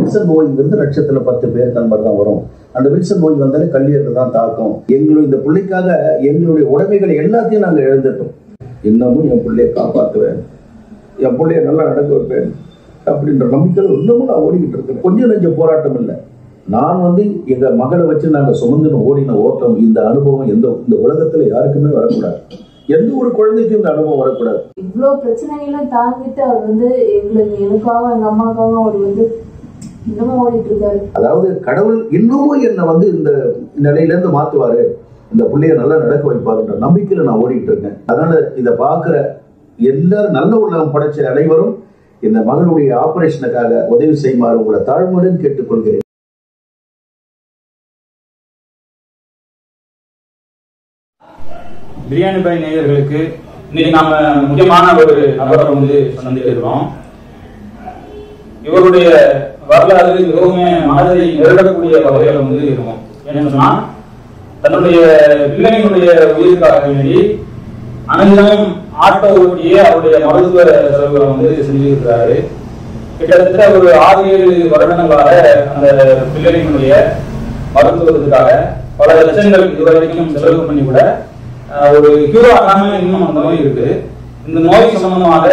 Wilson நோய்ங்கிறது லட்சத்துல 10 பேர் number தான் வரும். அந்த வில்சன் நோய் வந்தாலே கல்லீரல் தான் தாக்கும். எங்களுடைய இந்த பிள்ளைக்காக எங்களுடைய உடைமைகளை எல்லாத்தையும் நாங்கள் இழந்துட்டோம். இன்னமும் என் பிள்ளைய காப்பாற்றுவேன், என் பிள்ளைய நல்லா நடக்க வைப்பேன் அப்படின்ற நம்பிக்கையில் இன்னமும் நான் ஓடிக்கிட்டு இருக்கேன். கொஞ்சம் நெஞ்ச போராட்டம் இல்லை. நான் எங்க மகளை வச்சு நாங்கள் சுமந்துன்னு ஓடின ஓட்டம், இந்த அனுபவம் இந்த உலகத்துல யாருக்குமே வரக்கூடாது. எந்த ஒரு குழந்தைக்கும் இந்த அனுபவம் வரக்கூடாது. இவ்வளவு பிரச்சனைகளும் தாங்கிட்டு அவர் எனக்காக எங்க அம்மாக்காக அவர் இன்னமும் ஓடிட்டு இருக்காரு. அதாவது கடவுள் இன்னமும் என்னை இந்த நிலையில இருந்து மாத்துவாரு, இந்த பிள்ளைய நல்லா நடக்க வைப்பாருன்ற நம்பிக்கையில நான் ஓடிட்டு இருக்கேன். அதனால இதை பாக்குற எல்லாரும் நல்ல உள்ளம் படைச்ச அனைவரும் இந்த மகளுடைய ஆபரேஷனுக்காக உதவி செய்யுமாறு உங்களை தாழ்மையுடன் கேட்டுக்கொள்கிறேன். பிரியாணி பாய் நேயர்களுக்கு இன்னைக்கு நாம முக்கியமான ஒரு நபரை சந்திக்கிறோம். இவருடைய வரலாறு மிகவும் மனதை நெருடக்கூடிய வகையில் இருக்கும். என்ன சொன்னா, தன்னுடைய பிள்ளைகளுடைய உயிருக்காக வேண்டி அனைத்தும் ஆட்டோ ஓட்டியே அவருடைய மருத்துவ செலவுகளை செஞ்சிருக்கிறாரு. கிட்டத்தட்ட ஒரு 6-7 வருடங்களாக அந்த பிள்ளைகளுடைய மருத்துவத்துக்காக பல லட்சங்கள் இதுவரைக்கும் செலவு பண்ணி கூட ஒரு கியூர் ஆகாம இன்னும் அந்த நோய் இருக்கு. இந்த நோய் சம்பந்தமாக,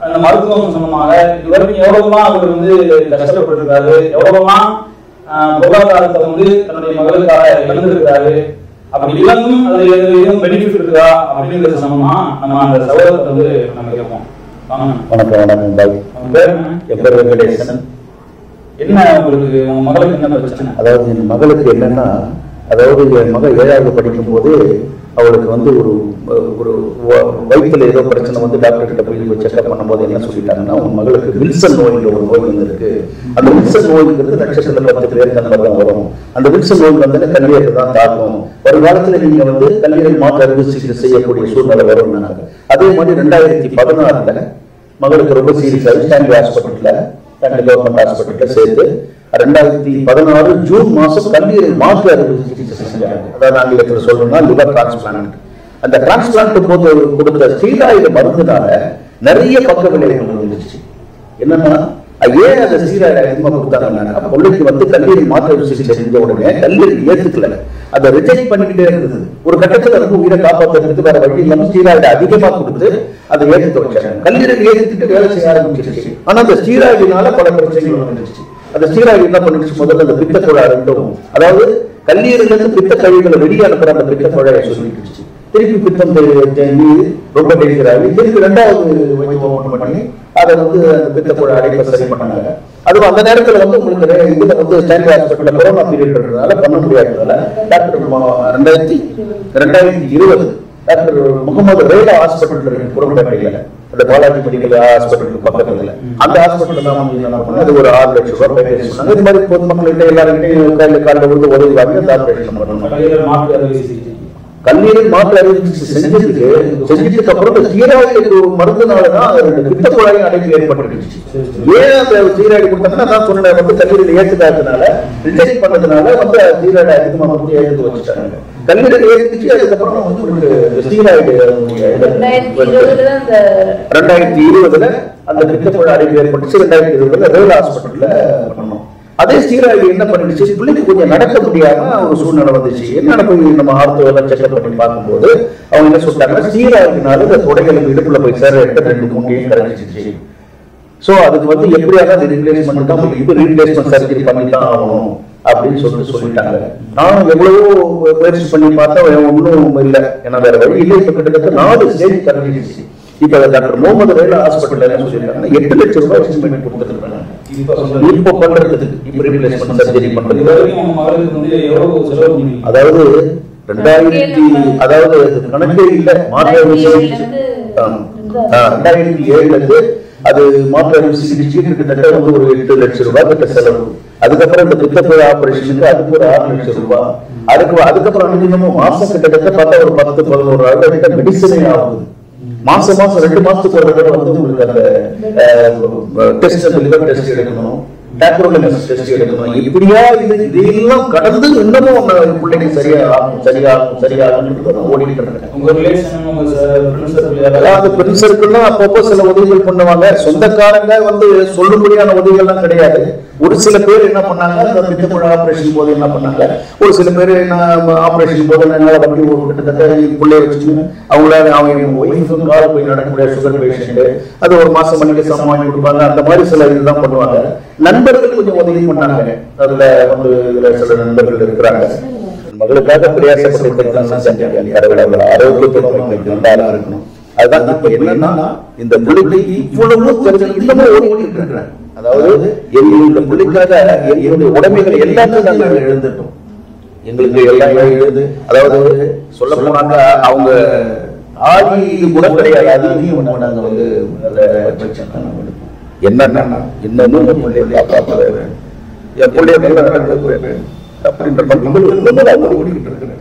அந்த மருத்துவம் சம்பந்தமாக இதுவரைக்கும் எவ்வளவுதான் அவர் கஷ்டப்பட்டிருக்காரு, எவ்வளவுதான் பொருளாதாரத்தை தன்னுடைய மகளுக்காக இழந்திருக்காரு, அப்படி இழந்தும் அது எதுவும் பெனிஃபிட் இருக்கா அப்படிங்கிறது சம்பந்தமா நம்ம அந்த சகோதரத்தை நம்ம கேட்போம். வணக்கம். என்ன உங்களுக்கு உங்க மகளுக்கு என்ன பிரச்சனை? அதாவது என் மகளுக்கு என்னன்னா, அதாவது என் மகள் 7வது படிக்கும் போது அவளுக்கு ஒரு வயிற்றுல ஏதோ பிரச்சனை டாக்டர் கிட்ட போய் செக்அப் பண்ணும்போது என்ன சொல்லிட்டாங்கன்னா, உன் மகளுக்கு வில்சன் நோய்ன்ற ஒரு நோய் இருக்கு. அந்த வில்சன் நோய்ங்கிறது லட்சத்துல 10 பேர் நம்பர் தான் வரும். அந்த வில்சன் நோய் கல்லீரல் தான் தாக்கும். ஒரு காலத்துல நீங்க கல்லீரல் மாற்று அறுவை சிகிச்சை செய்யக்கூடிய சூழ்நிலை வரும். அதே மாதிரி 2016 மகளுக்கு ரொம்ப சீரியஸாக ஸ்டான்லி ஹாஸ்பிட்டல்ல, கவர்மெண்ட் ஹாஸ்பிட்டல்ல சேர்த்து 2016 ஜூன் மாசம் கல்லீரல் மாற்று அறுவை சிகிச்சை செஞ்சாங்க. அதாவது ஆங்கிலத்தில் சொல்லணும்னா லிவர் டிரான்ஸ்பிளான்ட். அந்த டிரான்ஸ்பிளான்ட் போது கொடுத்த ஸ்டீராய்டு மருந்துனால நிறைய பக்க விளைவுகள் வந்துருச்சு. என்னன்னா, ஏன் அந்த ஸ்டீராய்டு அதிகமா கொடுத்தாங்கன்னா, பிள்ளைக்கு கல்லீரல் மாற்று அறுவை சிகிச்சை செஞ்ச உடனே கல்லீரல் ஏற்றுக்கல, அதை ரிஜெக்ட் பண்ணிக்கிட்டே இருந்தது. ஒரு கட்டத்தில் உயிரை காப்பாற்றுறதுக்கு வேற வழி இல்லாம ஸ்டீராய்டு அதிகமா கொடுத்து அதை ஏற்றுக்க வச்சாங்க. கல்லீரல் ஏற்றுக்கிட்டு வேலை செய்ய ஆரம்பிச்சிருச்சு. ஆனா அந்த ஸ்டீராய்டுனால பல பிரச்சனைகள் வந்துருச்சு. அந்த ஸ்டீராய்டு என்ன பண்ணிடுச்சு, முதல்ல அந்த பித்த குழாய் ரெண்டும், அதாவது கல்லீரலிருந்து பித்த கழிவுகளை வெளியே அனுப்புற அந்த பித்த குழாயை சொல்லிடுச்சு. திருப்பி பித்தம் ரொம்ப டெலிவராகி திருப்பி 2வது வைத்தியம் பண்ணி அதை அந்த பித்த குழாய் அடைப்பை சரி பண்ணாங்க. அது அந்த நேரத்தில் உங்களுக்கு இதுல ஸ்டான்லி ஹாஸ்பிட்டல்ல கொரோனா பீரியட் இருக்கிறதுனால பண்ண முடியாததுனால doctor 2020 doctor Mohammed Rela hospital இருக்கு குரம்பேட்டையில, அந்த பாலாஜி மெடிக்கல் ஹாஸ்பிட்டலுக்கு பக்கத்துல, அந்த ஹாஸ்பிட்டல் தான் அது ஒரு 6 லட்சம் ரூபாய் பேக்கேஜ் சொன்னாங்க. இது மாதிரி பொதுமக்கள்கிட்ட எல்லாருக்கிட்டையும் காலில் உதவி வாங்கி அந்த ஆபரேஷன் பண்ணணும். கல்லீரல் மாற்று அறுவை சிகிச்சை செஞ்சதுக்கு அப்புறம் ஸ்டீராய்டு மருந்துனாலதான் பித்த குழாயின் அடைப்பு ஏற்பட்டுருச்சு. ஏன் அந்த ஸ்டீராய்டு கொடுத்தாங்கன்னா, நான் சொன்ன கல்லீரல் ஏற்றுக்காததுனால, ரிஜெக்ட் பண்ணதுனால ஸ்டீராய்டு அதிகமாக எடுத்து வச்சுட்டாங்க. கல்லீரல் ஏற்றுச்சு. அதுக்கப்புறம் ஸ்டீராய்டு 2020 அந்த பித்த குழாய் அடைப்பு ஏற்பட்டுச்சு. 2020 ரேலா ஹாஸ்பிட்டல்ல பண்ணோம். அதே ஸ்டீராய்டு என்ன பண்ணிடுச்சு, பிள்ளைக்கு கொஞ்சம் நடக்க முடியாம ஒரு சூழ்நிலை வந்துச்சு. என்னென்ன போய் நம்ம ஆர்த்தோலாம் செக்அப் பண்ணி பார்க்கும்போது அவங்க என்ன சொல்லிட்டாங்க, ஸ்டீராய்டுனால இந்த தொடைகளுக்கு இடுப்புல போய் சேர 2 கரைச்சிச்சு. சோ அதுக்கு எப்படியாக ரீப்ளேஸ்மெண்ட் தான், இப்போ ரீப்ளேஸ்மெண்ட் சர்ஜரி பண்ணி தான் ஆகணும் அப்படின்னு சொல்லிட்டாங்க. நானும் எவ்வளவோ முயற்சி பண்ணி பார்த்தா ஒன்றும் இல்லை. ஏன்னா வேற வழி இல்லை. இப்போ கிட்டத்தட்ட 4 ஸ்டேஜ் கரைஞ்சிடுச்சு. இப்ப டாக்டர் முகமது ரேலா ஹாஸ்பிட்டல் என்ன சொல்லியிருக்காங்க, 8 லட்சம் ரூபாய் எஸ்டிமேட் கொடுத்துருக்காங்க. இப்போ பண்றதுக்கு, இப்போ ரீப்ளேஸ்மெண்ட் சர்ஜரி பண்றது. அதாவது 2000 அதாவது கணக்கே இல்ல, மாற்று அறுவை சிகிச்சை 2007 அது மாற்று அறுவை சிகிச்சை கிட்டத்தட்ட ஒரு 8 லட்சம் ரூபாய் கிட்ட செலவு. அதுக்கப்புறம் இந்த பித்தப்பை ஆபரேஷனுக்கு அதுக்கு ஒரு 6 லட்சம் ரூபாய். அதுக்கப்புறம் மாசம் கிட்டத்தட்ட பார்த்தா ஒரு 10-11 மெடிசனே ஆகுது. மாசம் 2 மாசத்துக்கு ஒரு தடவை உங்களுக்கு அந்த டெஸ்ட், லிவர் டெஸ்ட் எடுக்கணும், டாக்ரோலமிஸ் டெஸ்ட் எடுக்கணும். இப்படியா இதெல்லாம் கடந்து இன்னமும் பிள்ளைங்க சரியாகும் ஓடிட்டு இருக்காங்க. ஃப்ரெண்ட் சர்க்கிள்லாம் அப்பப்போ சில உதவிகள் பண்ணுவாங்க. சொந்தக்காரங்க சொல்லும்படியான உதவிகள்லாம் கிடையாது. ஒரு சில பேர் என்ன பண்ணாங்க, அந்த பித்தப்பழ ஆபரேஷன் போது என்ன பண்ணாங்க, ஒரு சில பேர் என்ன ஆபரேஷன் போது கிட்டத்தட்ட பிள்ளைய வச்சு அவங்களால அவங்க ஒய்ஃபுக்கும் கால போய் நடக்கக்கூடிய சுகர் பேஷண்ட், அது ஒரு மாசம் மணிக்கு சமம் வாங்கி கொடுப்பாங்க. அந்த மாதிரி சில இதுதான் பண்ணுவாங்க. நண்பர்கள் கொஞ்சம் உதவி பண்ணாங்க. அதுல வந்து இதுல சில நண்பர்கள் இருக்கிறாங்க. மகளுக்காக பிரயாசப்பட்டு ஆரோக்கியத்தோட இருக்கணும். அதுதான் இப்ப என்னன்னா இந்த பிள்ளைக்கு இவ்வளவு இன்னமும் ஓடிட்டு இருக்கிறேன். அதாவது எங்களுடைய பிள்ளைக்காக எங்களுடைய உடைமைகள் எல்லாத்தையும் நாங்கள் எழுந்துட்டோம். எங்களுக்கு எல்லாம் எழுது, அதாவது சொல்ல போனாங்க அவங்க ஆதி இது கூட கிடையாது. நாங்க வந்து என்னன்னா இன்னமும் என் பிள்ளைய ஓடிக்கிட்டு இருக்கிறேன்.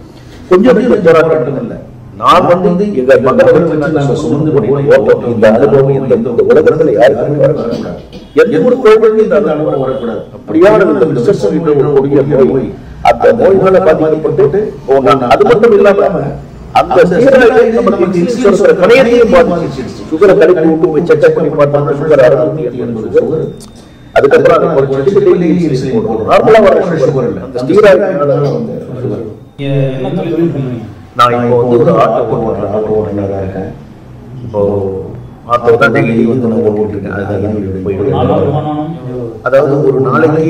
கொஞ்சம் போராட்டம் இல்லை. நான் வந்து எங்க மகளை வச்சு நாங்க சுமந்து இந்த அனுபவம் இந்த உலகத்துல யாருக்குமே வரக்கூடாது. எந்த ஒரு கோவிலுக்கும் இந்த அனுபவம் வரக்கூடாது. அப்படியான போய் அந்த நோய்களை பாதிக்கப்பட்டு அது மட்டும் இல்லாம அந்த கணையத்தையும் பாதிச்சு சுகரை கடைக்கு விட்டு போய் செக் பண்ணி பார்த்தா சுகர் 680. அதுக்கப்புறம் நார்மலா வர சுகர் இல்லை, அந்த ஸ்டீராய்டு நான் இப்போ வந்து ஒரு ஆட்டோ ஓட்டுநராக இருக்கேன். இப்போ ஆட்டோ தான் டெய்லி வந்து நான் ஓட்டிருக்கேன். அதாவது ஒரு நாளைக்கு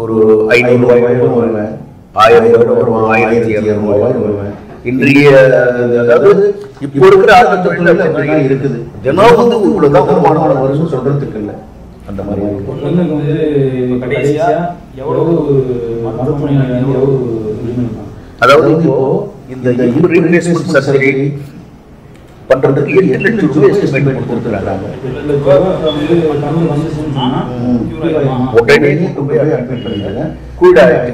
ஒரு 500 ரூபாய் வருவேன், 1000 வருவேன், 1700 வருவேன். இன்றைய அதாவது இப்போ இருக்கிற ஆட்டோ தொழில் இருக்குது. தினம் வந்து இவ்வளவுதான் வருமானம் வரும்னு சொல்றதுக்கு இல்லை. அந்த மாதிரி அதாவது இப்போ இந்த ரீப்ளேஸ்மென்ட் சர்ஜரி பண்றதுக்கு 8 லட்சம் ரூபாய் எஸ்டிமேட் கொடுத்துருக்காங்க. உடனே அட்மிட் பண்ணிடுறாங்க.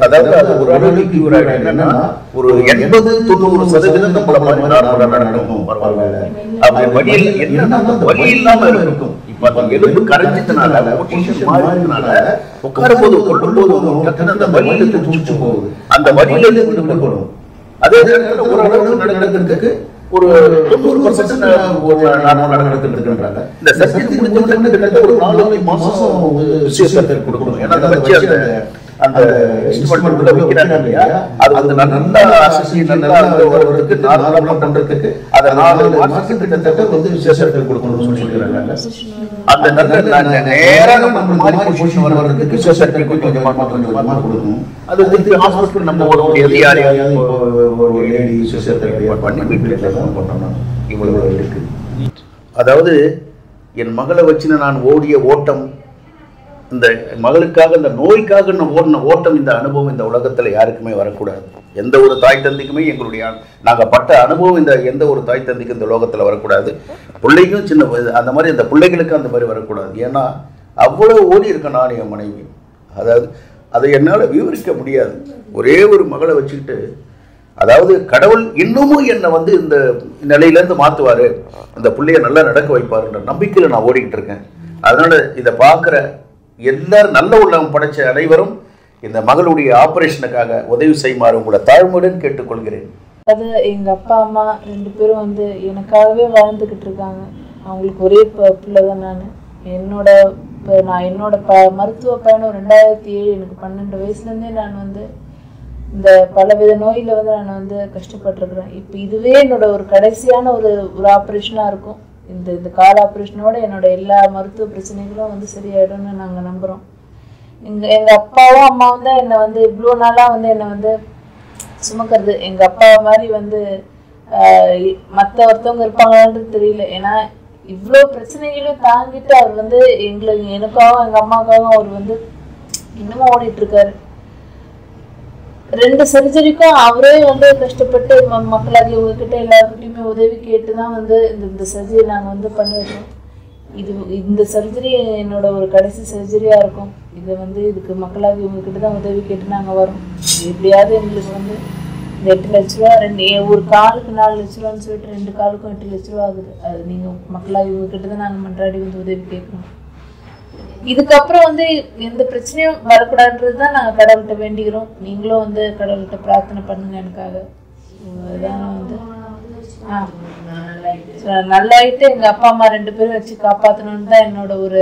அதாவது அது ஒரு அளவுக்கு கியூர் ஆயிடும். என்னன்னா ஒரு 80-90% நம்மள மாதிரி நார்மலா நடக்கும். பரவாயில்ல, அப்படி வழியில் என்னன்னா வழி இல்லாம இருக்கும். இப்ப அந்த எலும்பு கரைஞ்சதுனால பொசிஷன் மாறினால உட்காரும் போது கொள்ளும் போது அந்த வழியில துடிச்சு போகுது. அந்த வழியில இருந்து விடுபடும். அதே நேரத்தில் ஓரளவுக்கு நடக்கிறதுக்கு ஒரு 90% நடந்துட்டு இருக்கின்றாங்க. இந்த சர்ஜரி முடிஞ்ச உடனே கிட்டத்தட்ட ஒரு 4 மாசம் பிசியோதெரபி கொடுக்கணும். ஏன்னா அதை வச்சு அந்த இன்ஸ்ட்ருமெண்ட் உள்ள வைக்கிறாங்க இல்லையா, அது வந்து நல்லா அசசி நல்லா வருவதற்கு நார்மலா பண்றதுக்கு அதை 4 மாசத்துக்கு கிட்டத்தட்ட வந்து பிசியோதெரபி கொடுக்கணும்னு சொல்லியிருக்காங்க. அந்த நல்ல நேரா நம்ம மாதிரி பொசிஷன் வருவதற்கு பிசியோதெரபி கொஞ்சமா கொடுக்கணும். அது வந்து ஹாஸ்பிட்டல் நம்ம ஒரு லேடி பிசியோதெரபி பண்ணி வீட்டில் பண்ணோம்னா இவ்வளவு இருக்கு. அதாவது என் மகளை வச்சு நான் ஓடிய ஓட்டம், இந்த மகளுக்காக இந்த நோய்க்காக நான் ஓடின ஓட்டம், இந்த அனுபவம் இந்த உலகத்தில் யாருக்குமே வரக்கூடாது. எந்த ஒரு தாய் தந்தைக்குமே எங்களுடைய நாங்கள் பட்ட அனுபவம் இந்த எந்த ஒரு தாய் தந்தைக்கும் இந்த உலகத்தில் வரக்கூடாது. பிள்ளைக்கும் சின்ன அந்த மாதிரி அந்த பிள்ளைகளுக்கு அந்த மாதிரி வரக்கூடாது. ஏன்னா அவ்வளோ ஓடி இருக்கேன் நான் என் மனைவி. அதாவது அதை என்னால் விவரிக்க முடியாது. ஒரே ஒரு மகளை வச்சுக்கிட்டு, அதாவது கடவுள் இன்னமும் என்னை வந்து இந்த நிலையிலேருந்து மாற்றுவார், அந்த பிள்ளைய நல்லா நடக்க வைப்பாருன்ற நம்பிக்கையில் நான் ஓடிக்கிட்டு இருக்கேன். அதனால் இதை பார்க்குற எல்லாரும் நல்ல உள்ளம் படைச்ச அனைவரும் இந்த மகளுடைய ஆபரேஷனுக்காக உதவி செய்யுமாறு உங்களை தாழ்மையுடன் கேட்டுக்கொள்கிறேன். அது எங்க அப்பா அம்மா 2 பேரும் வந்து எனக்காகவே வாழ்ந்துகிட்டு இருக்காங்க. அவங்களுக்கு ஒரே பிள்ளை தான் நான். என்னோட மருத்துவ பயணம் 2007 எனக்கு 12 வயசுலேருந்தே நான் வந்து இந்த பலவித நோயில வந்து நான் வந்து கஷ்டப்பட்டிருக்கிறேன். இப்போ இதுவே என்னோட ஒரு கடைசியான ஒரு ஆப்ரேஷனாக இருக்கும். இந்த கால் ஆப்ரேஷனோட என்னோட எல்லா மருத்துவ பிரச்சனைகளும் வந்து சரியாயிடும்னு நாங்கள் நம்புகிறோம். எங்கள் அப்பாவும் அம்மாவும் தான் என்னை வந்து இவ்வளோ நாளாக வந்து என்னை வந்து சுமக்கிறது. எங்கள் அப்பா மாதிரி வந்து மற்ற ஒருத்தவங்க இருப்பாங்கன்றது தெரியல. ஏன்னா இவ்வளோ பிரச்சனைகளும் தாங்கிட்டு அவர் வந்து எனக்காகவும் எங்கள் அம்மாவுக்காகவும் அவர் வந்து இன்னமும் ஓடிட்டுருக்காரு. 2 சர்ஜரிக்கும் அவரே வந்து கஷ்டப்பட்டு மக்களாகி உங்ககிட்ட எல்லாருக்கிட்டையுமே உதவி கேட்டு தான் வந்து இந்த சர்ஜரி நாங்கள் வந்து பண்ணிடுறோம். இந்த சர்ஜரி என்னோட ஒரு கடைசி சர்ஜரியாக இருக்கும். இதுக்கு மக்களாகி உங்ககிட்ட தான் உதவி கேட்டு நாங்கள் வரோம். எப்படியாவது எங்களுக்கு வந்து இந்த 8 லட்ச ரூபா, ஒரு காலுக்கு 4 லட்ச ரூபான்னு சொல்லிட்டு 2 காலுக்கும் 8 லட்ச ரூபா ஆகுது. அது நீங்கள் மக்களாகி உங்ககிட்ட தான் நாங்கள் மன்றாடி வந்து உதவி கேட்குறோம். இதுக்கப்புறம் வந்து எந்த பிரச்சனையும் வரக்கூடாதுன்றது தான் நாங்கள் கடவுள்கிட்ட வேண்டிக்கிறோம். நீங்களும் வந்து கடவுள்கிட்ட பிரார்த்தனை பண்ணுங்க எனக்காக. அதுதான் வந்து நல்லாயிட்டு எங்கள் அப்பா அம்மா 2 பேரும் வச்சு காப்பாற்றணுன்னு தான் என்னோட ஒரு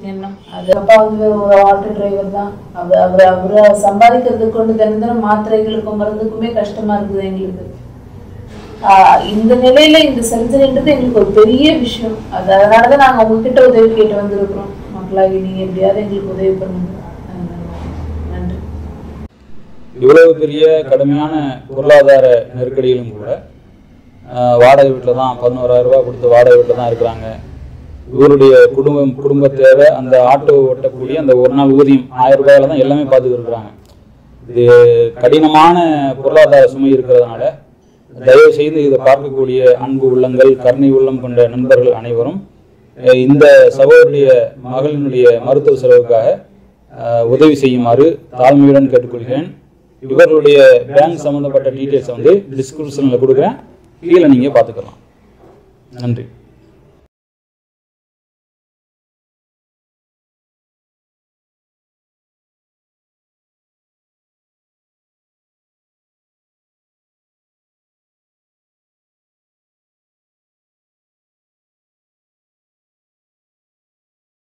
எண்ணம். அது அப்பா வந்து ஒரு ஆட்டோ டிரைவர் தான். அவரை சம்பாதிக்கிறதுக்கு கொண்டு தினம் மாத்திரைகளுக்கும் மருந்துக்குமே கஷ்டமா இருக்குது எங்களுக்கு. இந்த நிலையில இந்த சர்ஜரின்றது எங்களுக்கு ஒரு பெரிய விஷயம். அதனாலதான் நாங்க உங்ககிட்ட உதவி கேட்டு வந்திருக்கிறோம். மக்களாகி நீங்க எப்படியாவது எங்களுக்கு உதவி பண்ணுங்க. நன்றி. இவ்வளவு பெரிய கடுமையான பொருளாதார நெருக்கடியிலும் கூட வாடகை வீட்டில் தான் 11,000 ரூபாய் கொடுத்து வாடகை வீட்டில் தான் இருக்கிறாங்க. இவருடைய குடும்ப தேவை அந்த ஆட்டோ ஓட்டக்கூடிய அந்த ஒரு நாள் ஊதியம் 1000 ரூபாயில தான் எல்லாமே பார்த்துக்கிட்டு இருக்கிறாங்க. இது கடினமான பொருளாதார சுமை இருக்கிறதுனால தயவு செய்து இதை பார்க்கக்கூடிய அன்பு உள்ளங்கள், கருணை உள்ளம் கொண்ட நண்பர்கள் அனைவரும் இந்த சகோதரிய மகளினுடைய மருத்துவ செலவுக்காக உதவி செய்யுமாறு தாழ்மையுடன் கேட்டுக்கொள்கிறேன். இவர்களுடைய பேங்க் சம்பந்தப்பட்ட டீட்டெயில்ஸை வந்து டிஸ்கிரிப்ஷனில் கொடுக்குறேன், கீழே நீங்கள் பார்த்துக்கலாம். நன்றி.